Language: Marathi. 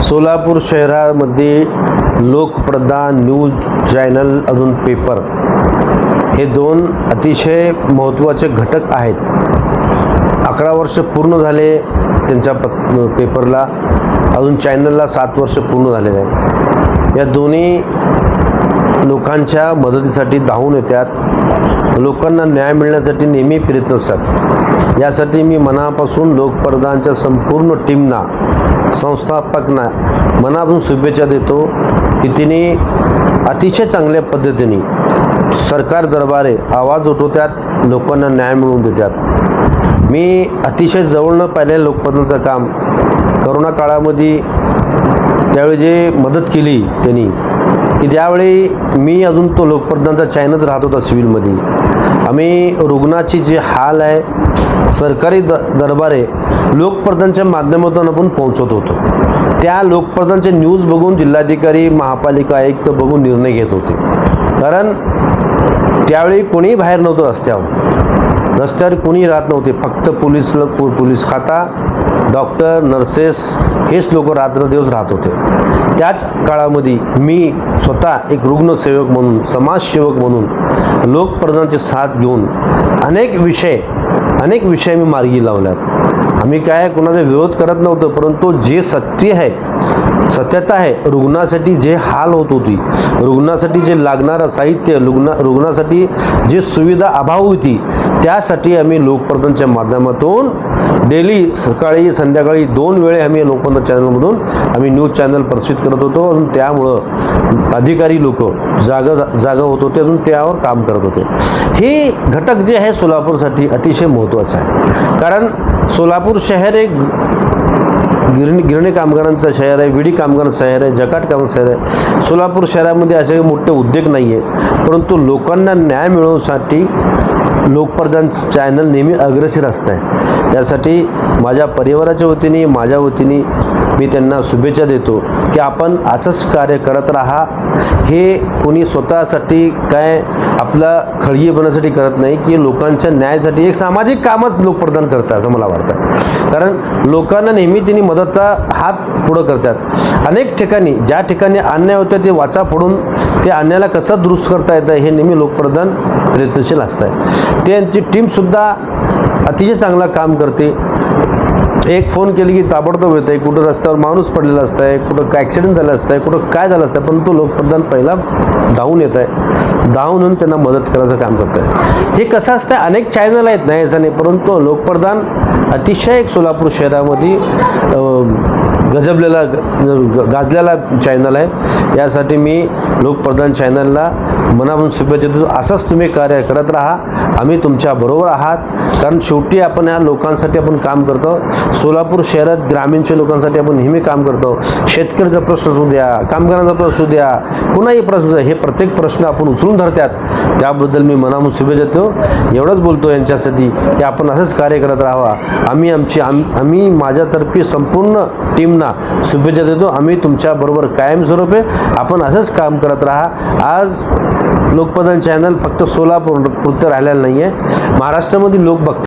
सोलापूर शहरामध्ये लोकप्रधान न्यूज चॅनल अजून पेपर हे दोन अतिशय महत्त्वाचे घटक आहेत। 11 वर्ष पूर्ण झाले त्यांच्या पेपरला, अजून चॅनलला 7 वर्ष पूर्ण झालेले आहेत। या दोन्ही लोकांच्या मदतीसाठी धावून येतात, लोकांना न्याय मिळण्यासाठी नेहमी प्रयत्न असतात। यासाठी मी मनापासून लोकप्रधानच्या संपूर्ण टीमना, संस्थापकना मनापासून शुभेच्छा देतो की तिने अतिशय चांगल्या पद्धतीने सरकार दरबारे आवाज उठवतात, लोकांना न्याय मिळवून देतात। मी अतिशय जवळनं पाहिलेलं लोकप्रधानचं काम करोना काळामध्ये त्यावेळी जे मदत केली त्यांनी, की त्यावेळी मी अजून तो लोकप्रधानचा चॅनलच राहत होता सिव्हिलमध्ये। आम्ही रुग्णाची जे हाल आहे सरकारी दरबारे लोकप्रधानच्या माध्यमातून आपण पोहोचवत होतो। त्या लोकप्रधानचे न्यूज बघून जिल्हाधिकारी, महापालिका आयुक्त बघून निर्णय घेत होते, कारण त्यावेळी कोणीही बाहेर नव्हतं रस्त्यावर कोणी राहत नव्हते, फक्त पोलीस खाता, डॉक्टर, नर्सेस हेच लोक रात्रदिवस राहत होते। त्याच काळामध्ये मी स्वतः एक रुग्णसेवक म्हणून, समाजसेवक म्हणून लोकप्रधानाची साथ घेऊन अनेक विषय मी मार्गी लावल्यात। आम्ही काय कोणाचा विरोध करत नव्हतो, परंतु जे सत्यता आहे, रुग्णासाठी जे हाल होत होती, रुग्णासाठी जे लागणारं साहित्य, रुग्णासाठी जे सुविधा अभाव होती, त्यासाठी आम्ही लोकप्रधानच्या माध्यमातून डेली सकाळी संध्याकाळी 2 वेळे आम्ही लोकप्रधान चॅनलमधून आम्ही न्यूज चॅनल प्रसारित करत होतो। अजून त्यामुळं अधिकारी लोक जागा होत होते, अजून त्यावर काम करत होते। हे घटक जे आहे सोलापूरसाठी अतिशय महत्त्वाचं आहे, कारण सोलापूर शहर एक गिरणी कामगारांचं शहर आहे, विडी कामगारांचं शहर आहे, जकाट कामगारांचं शहर आहे। सोलापूर शहरामध्ये असे मोठे उद्योग नाही आहे, परंतु लोकांना न्याय मिळवण्यासाठी लोकप्रधान चॅनल नेहमी अग्रेसर असतं आहे। यासाठी माझ्या परिवाराच्या वतीने, माझ्या वतीने मी त्यांना शुभेच्छा देतो की आपण असंच कार्य करत राहा। हे कोणी स्वतःसाठी काय आपला खळगीपणासाठी करत नाही, की लोकांच्या न्यायासाठी एक सामाजिक कामच लोकप्रधान करतात असं मला वाटतं। कारण लोकांना नेहमी त्यांनी मदतचा हात पुढं करतात। अनेक ठिकाणी ज्या ठिकाणी अन्याय होते ते वाचा फोडून ते अन्यायाला कसं दुरुस्त करता येतं हे नेहमी लोकप्रधान प्रयत्नशील असतात। त्यांची टीमसुद्धा अतिशय चांगला काम करते। एक फोन केली की ताबडतोब येतं आहे, कुठं रस्त्यावर माणूस पडलेला असतं आहे, कुठं काय ॲक्सिडेंट झालं असतं आहे, कुठं काय झालं असतं, परंतु लोकप्रधान पहिला धावून येत आहे, धावून येऊन त्यांना मदत करायचं काम करत आहे। हे कसं असतं, अनेक चॅनल आहेत नाही असं नाही, परंतु लोकप्रधान अतिशय एक सोलापूर शहरामध्ये गाजलेला चॅनल आहे। यासाठी मी लोकप्रधान चॅनलला मनापासून शुभेच्छा देतो। असंच तुम्ही कार्य करत राहा, आम्ही तुमच्या बरोबर आहात, कारण शेवटी आपण या लोकांसाठी आपण काम करतो। सोलापूर शहरात ग्रामीणच्या लोकांसाठी आपण नेहमी काम करतो। शेतकऱ्याचा प्रश्न असू द्या, कामगारांचा प्रश्न असू द्या, कुणाही प्रश्न असू द्या, हे प्रत्येक प्रश्न आपण उचलून धरतात। त्याबद्दल मी मनापासून शुभेच्छा देतो। एवढंच बोलतो यांच्यासाठी की आपण असंच कार्य करत राहावा। आम्ही माझ्यातर्फे संपूर्ण टीमना शुभेच्छा देतो। आम्ही तुमच्याबरोबर कायमस्वरूपी आपण असंच काम करत राहा। आज लोकप्रधान चॅनल फक्त सोलापूर पुरतं राहिलेलं नाही आहे, महाराष्ट्रामध्ये लोक बघतात।